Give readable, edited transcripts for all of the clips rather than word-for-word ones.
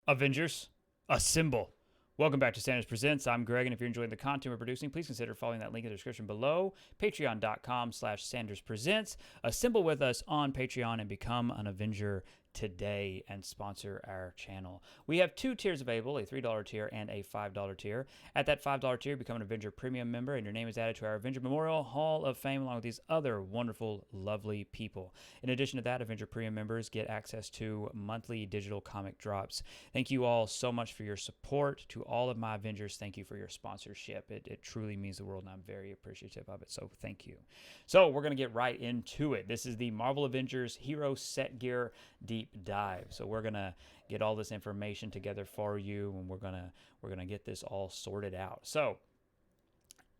Avengers, assemble. Welcome back to Sanders Presents. I'm Greg, and if you're enjoying the content we're producing, please consider following that link in the description below, patreon.com/Sanders Presents. Assemble with us on Patreon and become an Avenger today and sponsor our channel. We have two tiers available, a $3 tier and a $5 tier. At that $5 tier, become an Avenger Premium member, and your name is added to our Avenger Memorial Hall of Fame along with these other wonderful, lovely people. In addition to that, Avenger Premium members get access to monthly digital comic drops. Thank you all so much for your support. To all of my Avengers, thank you for your sponsorship. It truly means the world, and I'm very appreciative of it, so thank you. So we're going to get right into it. This is the Marvel Avengers Hero Set Gear Deep Dive. So we're going to get all this information together for you, and we're going to get this all sorted out. So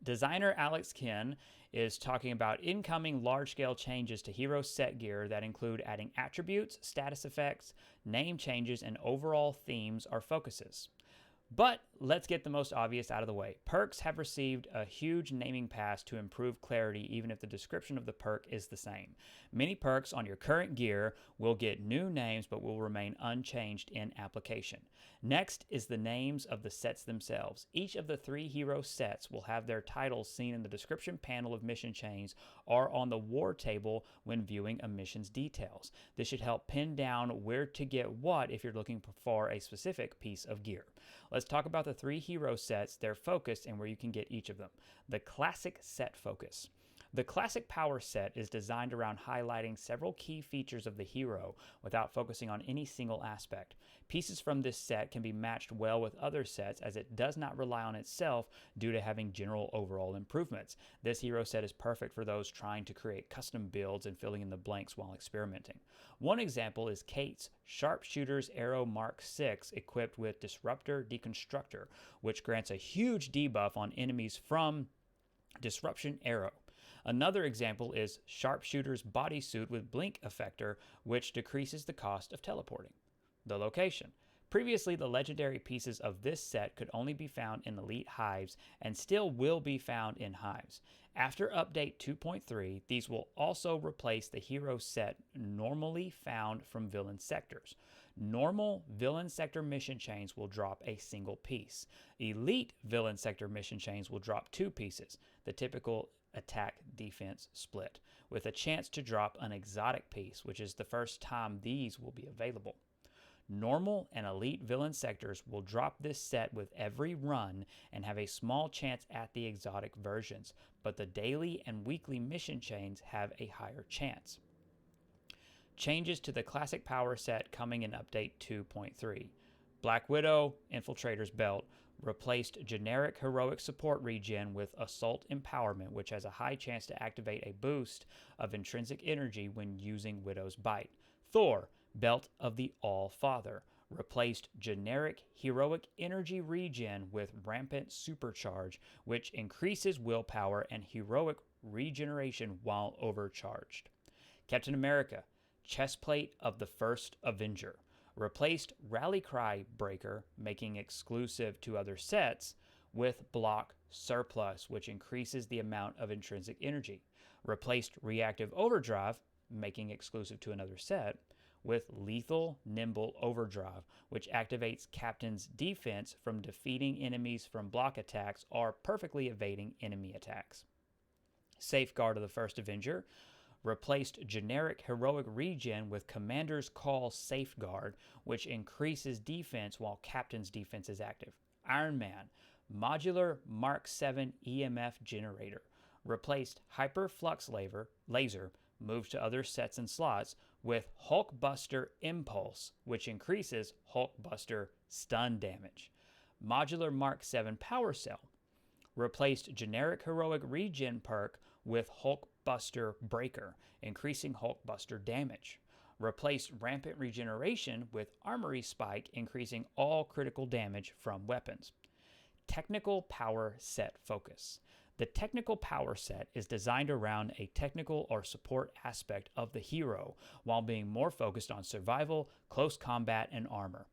designer Alex Ken is talking about incoming large-scale changes to Hero Set Gear that include adding attributes, status effects, name changes, and overall themes or focuses. But let's get the most obvious out of the way. Perks have received a huge naming pass to improve clarity even if the description of the perk is the same. Many perks on your current gear will get new names but will remain unchanged in application. Next is the names of the sets themselves. Each of the 3 hero sets will have their titles seen in the description panel of mission chains or on the war table when viewing a mission's details. This should help pin down where to get what if you're looking for a specific piece of gear. Let's talk about the 3 hero sets, their focus, and where you can get each of them. The Classic Set Focus. The Classic Power Set is designed around highlighting several key features of the hero without focusing on any single aspect. Pieces from this set can be matched well with other sets as it does not rely on itself due to having general overall improvements. This hero set is perfect for those trying to create custom builds and filling in the blanks while experimenting. One example is Kate's Sharpshooter's Arrow Mark 6 equipped with Disruptor Deconstructor, which grants a huge debuff on enemies from Disruption Arrow. Another example is Sharpshooter's Bodysuit with Blink Effector, which decreases the cost of teleporting. The location. Previously, the legendary pieces of this set could only be found in Elite Hives and still will be found in Hives. After Update 2.3, these will also replace the hero set normally found from Villain Sectors. Normal Villain Sector mission chains will drop a single piece. Elite Villain Sector mission chains will drop 2 pieces, the typical attack defense split, with a chance to drop an exotic piece, which is the first time these will be available. Normal and elite villain sectors will drop this set with every run and have a small chance at the exotic versions, but the daily and weekly mission chains have a higher chance. Changes to the Classic Power Set coming in Update 2.3. Black Widow Infiltrator's Belt replaced generic heroic support regen with Assault Empowerment, which has a high chance to activate a boost of intrinsic energy when using Widow's Bite. Thor Belt of the All-Father replaced generic heroic energy regen with Rampant Supercharge, which increases willpower and heroic regeneration while overcharged. Captain America Chestplate of the First Avenger replaced Rally Cry Breaker, making exclusive to other sets, with Block Surplus, which increases the amount of intrinsic energy. Replaced Reactive Overdrive, making exclusive to another set, with Lethal Nimble Overdrive, which activates Captain's defense from defeating enemies from block attacks or perfectly evading enemy attacks. Safeguard of the First Avenger replaced generic heroic regen with Commander's Call Safeguard, which increases defense while Captain's defense is active. Iron Man Modular Mark 7 EMF Generator replaced Hyperflux Laser, moved to other sets and slots, with Hulkbuster Impulse, which increases Hulkbuster stun damage. Modular Mark 7 Power Cell replaced generic heroic regen perk with Hulkbuster Breaker, increasing Hulkbuster damage. Replaced Rampant Regeneration with Armory Spike, increasing all critical damage from weapons. Technical Power Set Focus. The Technical Power Set is designed around a technical or support aspect of the hero while being more focused on survival, close combat, and armor.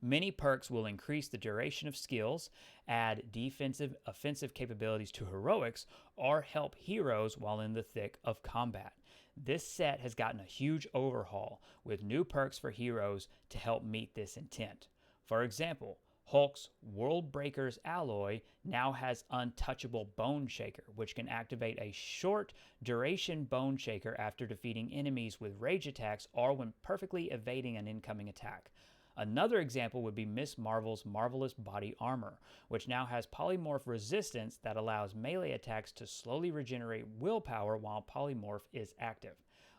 Many perks will increase the duration of skills, add defensive, offensive capabilities to heroics, or help heroes while in the thick of combat. This set has gotten a huge overhaul with new perks for heroes to help meet this intent. For example, Hulk's World Breakers alloy now has Untouchable Bone Shaker, which can activate a short duration Bone Shaker after defeating enemies with rage attacks or when perfectly evading an incoming attack. Another example would be Miss Marvel's Marvelous Body Armor, which now has polymorph resistance that allows melee attacks to slowly regenerate willpower while polymorph is active.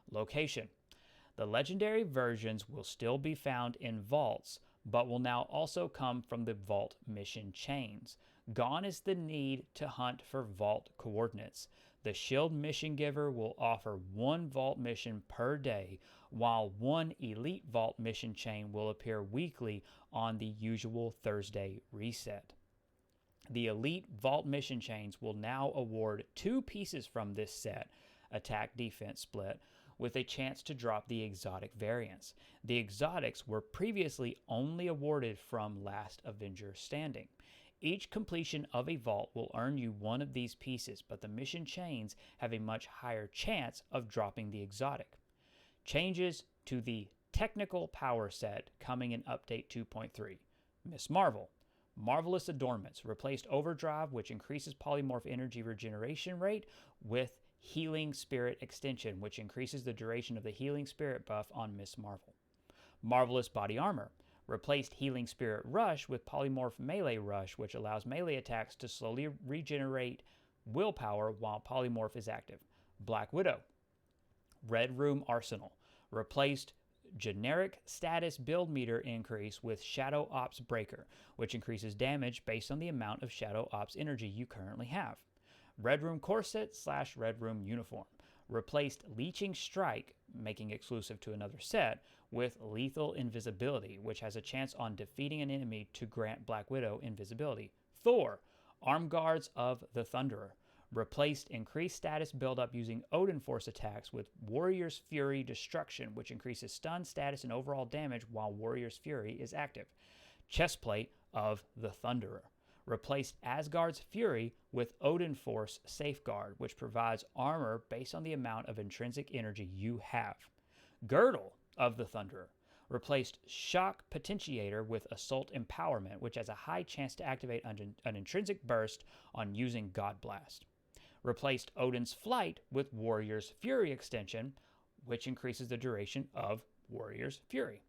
Location: the legendary versions will still be found in vaults, but will now also come from the vault mission chains. Gone is the need to hunt for vault coordinates. The Shield Mission Giver will offer one vault mission per day, while one Elite Vault mission chain will appear weekly on the usual Thursday reset. The Elite Vault mission chains will now award 2 pieces from this set, attack-defense split, with a chance to drop the exotic variants. The exotics were previously only awarded from Last Avenger Standing. Each completion of a vault will earn you one of these pieces, but the mission chains have a much higher chance of dropping the exotic. Changes to the technical power set coming in Update 2.3. Miss Marvel. Marvelous Adornments replaced Overdrive, which increases polymorph energy regeneration rate, with Healing Spirit Extension, which increases the duration of the Healing Spirit buff on Miss Marvel. Marvelous Body Armor replaced Healing Spirit Rush with Polymorph Melee Rush, which allows melee attacks to slowly regenerate willpower while Polymorph is active. Black Widow. Red Room Arsenal replaced generic status build meter increase with Shadow Ops Breaker, which increases damage based on the amount of Shadow Ops energy you currently have. Red Room Corset / Red Room Uniform replaced Leeching Strike, making exclusive to another set, with Lethal Invisibility, which has a chance on defeating an enemy to grant Black Widow invisibility. Thor, Armed Guards of the Thunderer, replaced increased status buildup using Odin Force attacks with Warrior's Fury Destruction, which increases stun, status, and overall damage while Warrior's Fury is active. Chestplate of the Thunderer replaced Asgard's Fury with Odin Force Safeguard, which provides armor based on the amount of intrinsic energy you have. Girdle of the Thunderer replaced Shock Potentiator with Assault Empowerment, which has a high chance to activate an intrinsic burst on using God Blast. Replaced Odin's Flight with Warrior's Fury Extension, which increases the duration of Warrior's Fury.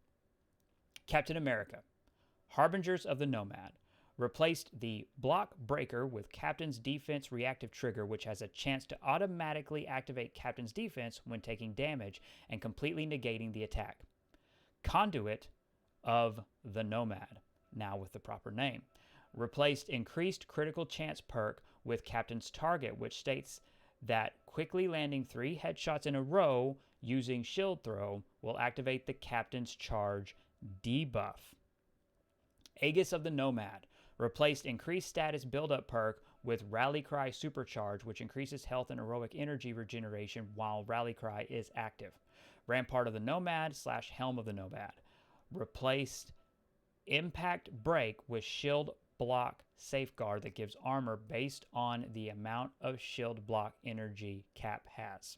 Captain America, Harbingers of the Nomad, replaced the Block Breaker with Captain's Defense Reactive Trigger, which has a chance to automatically activate Captain's Defense when taking damage and completely negating the attack. Conduit of the Nomad, now with the proper name, replaced Increased Critical Chance perk with Captain's Target, which states that quickly landing 3 headshots in a row using Shield Throw will activate the Captain's Charge debuff. Aegis of the Nomad replaced Increased Status Buildup perk with Rally Cry Supercharge, which increases health and heroic energy regeneration while Rally Cry is active. Rampart of the Nomad / Helm of the Nomad replaced Impact Break with Shield Block Safeguard that gives armor based on the amount of shield block energy Cap has.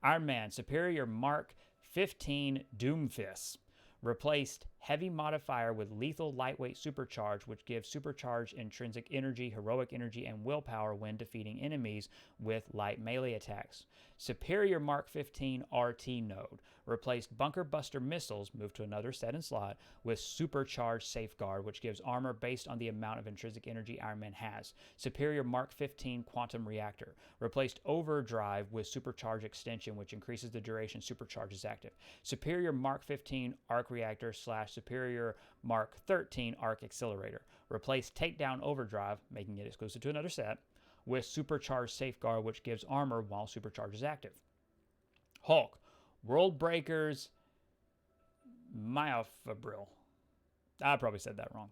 Iron Man Superior Mark 15 Doomfist replaced Heavy Modifier with Lethal Lightweight Supercharge, which gives supercharged intrinsic energy, heroic energy, and willpower when defeating enemies with light melee attacks. Superior Mark 15 RT Node replaced Bunker Buster Missiles, moved to another set and slot, with Supercharged Safeguard, which gives armor based on the amount of intrinsic energy Iron Man has. Superior Mark 15 Quantum Reactor replaced Overdrive with Supercharge Extension, which increases the duration Supercharge is active. Superior Mark 15 Arc Reactor / Superior Mark 13 Arc Accelerator replaced Takedown Overdrive, making it exclusive to another set, with Supercharged Safeguard, which gives armor while Supercharge is active. Hulk, World Breakers Myofibril. I probably said that wrong.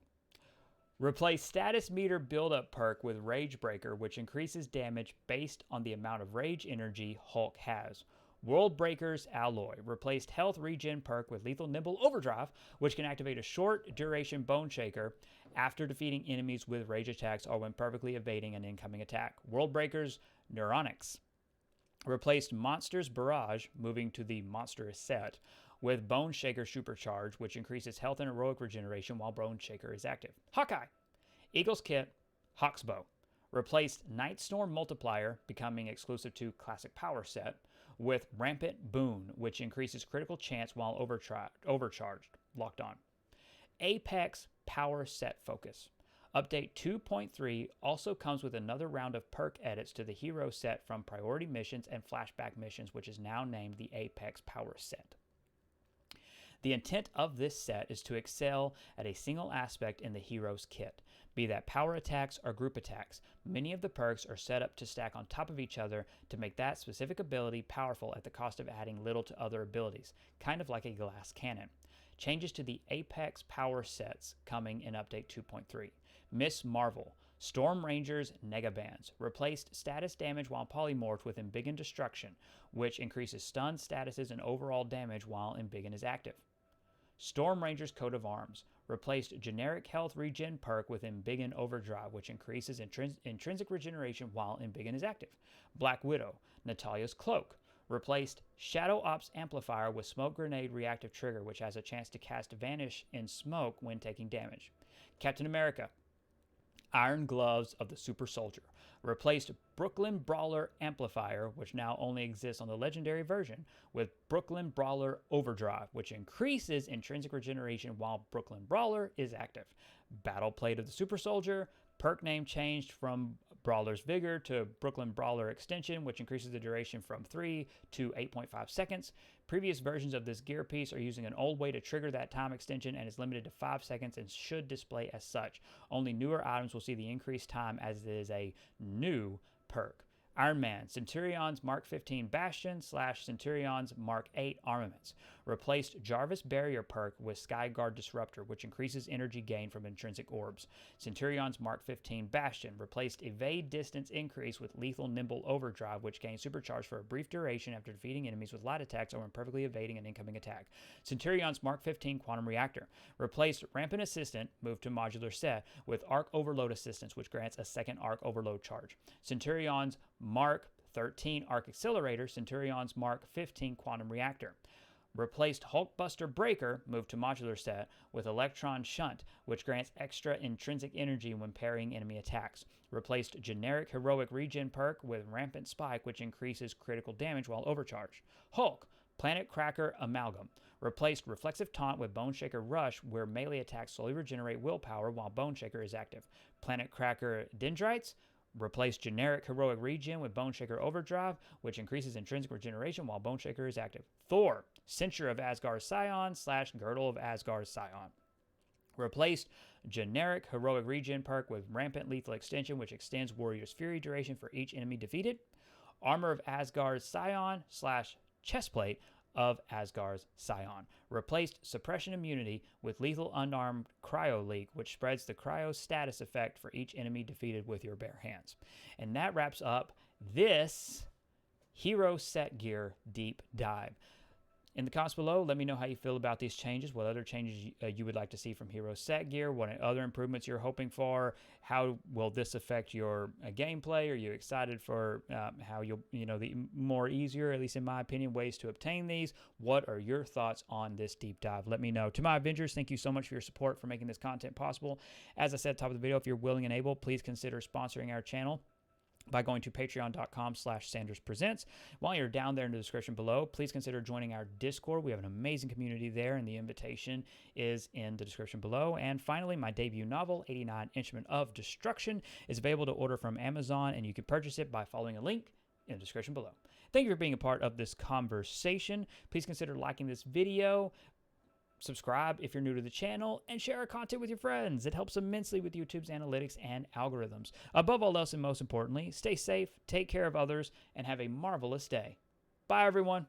Replace Status Meter Buildup perk with Rage Breaker, which increases damage based on the amount of rage energy Hulk has. World Breakers Alloy replaced Health Regen perk with Lethal Nimble Overdrive, which can activate a short duration Bone Shaker after defeating enemies with rage attacks or when perfectly evading an incoming attack. World Breakers Neuronics Replaced Monster's Barrage, moving to the Monstrous set, with Bone Shaker Supercharge, which increases health and heroic regeneration while Bone Shaker is active. Hawkeye. Eagle's Kit, Hawk's Bow. Replaced Night Storm Multiplier, becoming exclusive to Classic Power set, with Rampant Boon, which increases critical chance while overcharged, locked on. Apex Power Set Focus. Update 2.3 also comes with another round of perk edits to the hero set from priority missions and flashback missions, which is now named the Apex Power Set. The intent of this set is to excel at a single aspect in the hero's kit, be that power attacks or group attacks. Many of the perks are set up to stack on top of each other to make that specific ability powerful at the cost of adding little to other abilities, kind of like a glass cannon. Changes to the Apex Power sets coming in Update 2.3. Miss Marvel. Storm Ranger's Negabands. Replaced status damage while polymorphed with Embiggen Destruction, which increases stun statuses and overall damage while Embiggen is active. Storm Ranger's Coat of Arms. Replaced generic health regen perk with Embiggen Overdrive, which increases intrinsic regeneration while Embiggen is active. Black Widow. Natalia's Cloak. Replaced Shadow Ops Amplifier with Smoke Grenade Reactive Trigger, which has a chance to cast Vanish in smoke when taking damage. Captain America. Iron Gloves of the Super Soldier. Replaced Brooklyn Brawler Amplifier, which now only exists on the Legendary version, with Brooklyn Brawler Overdrive, which increases intrinsic regeneration while Brooklyn Brawler is active. Battle Plate of the Super Soldier. Perk name changed from Brawler's Vigor to Brooklyn Brawler Extension, which increases the duration from 3 to 8.5 seconds. Previous versions of this gear piece are using an old way to trigger that time extension and is limited to 5 seconds and should display as such. Only newer items will see the increased time as it is a new perk. Iron Man, Centurion's Mark 15 Bastion / Centurion's Mark 8 Armaments. Replaced Jarvis Barrier perk with Skyguard Disruptor, which increases energy gain from intrinsic orbs. Centurion's Mark 15 Bastion. Replaced Evade Distance Increase with Lethal Nimble Overdrive, which gains supercharge for a brief duration after defeating enemies with light attacks or when perfectly evading an incoming attack. Centurion's Mark 15 Quantum Reactor. Replaced Rampant Assistant, moved to modular set, with Arc Overload Assistance, which grants a second Arc Overload charge. Centurion's Mark 13 Arc Accelerator, Centurion's Mark 15 Quantum Reactor. Replaced Hulkbuster Breaker, moved to modular set, with Electron Shunt, which grants extra intrinsic energy when parrying enemy attacks. Replaced Generic Heroic Regen perk with Rampant Spike, which increases critical damage while overcharged. Hulk, Planet Cracker Amalgam. Replaced Reflexive Taunt with Bone Shaker Rush, where melee attacks slowly regenerate willpower while Bone Shaker is active. Planet Cracker Dendrites. Replace Generic Heroic Regen with Bone Shaker Overdrive, which increases intrinsic regeneration while Bone Shaker is active. Thor, Censure of Asgard's Scion / Girdle of Asgard's Scion. Replaced Generic Heroic Regen perk with Rampant Lethal Extension, which extends Warrior's Fury duration for each enemy defeated. Armor of Asgard's Scion / Chestplate of Asgard's Scion. Replaced Suppression Immunity with Lethal Unarmed Cryo Leak, which spreads the cryo status effect for each enemy defeated with your bare hands. And that wraps up this Hero Set Gear Deep Dive. In the comments below, let me know how you feel about these changes, what other changes you would like to see from Hero Set Gear, what other improvements you're hoping for, how will this affect your gameplay, are you excited for how the more easier, at least in my opinion, ways to obtain these, what are your thoughts on this deep dive? Let me know. To my Avengers, thank you so much for your support for making this content possible. As I said at the top of the video, if you're willing and able, please consider sponsoring our channel by going to patreon.com/SandersPresents. While you're down there in the description below, please consider joining our Discord. We have an amazing community there, and the invitation is in the description below. And finally, my debut novel, 89 Instrument of Destruction, is available to order from Amazon, and you can purchase it by following a link in the description below. Thank you for being a part of this conversation. Please consider liking this video, subscribe if you're new to the channel, and share our content with your friends. It helps immensely with YouTube's analytics and algorithms. Above all else, and most importantly, stay safe, take care of others, and have a marvelous day. Bye, everyone.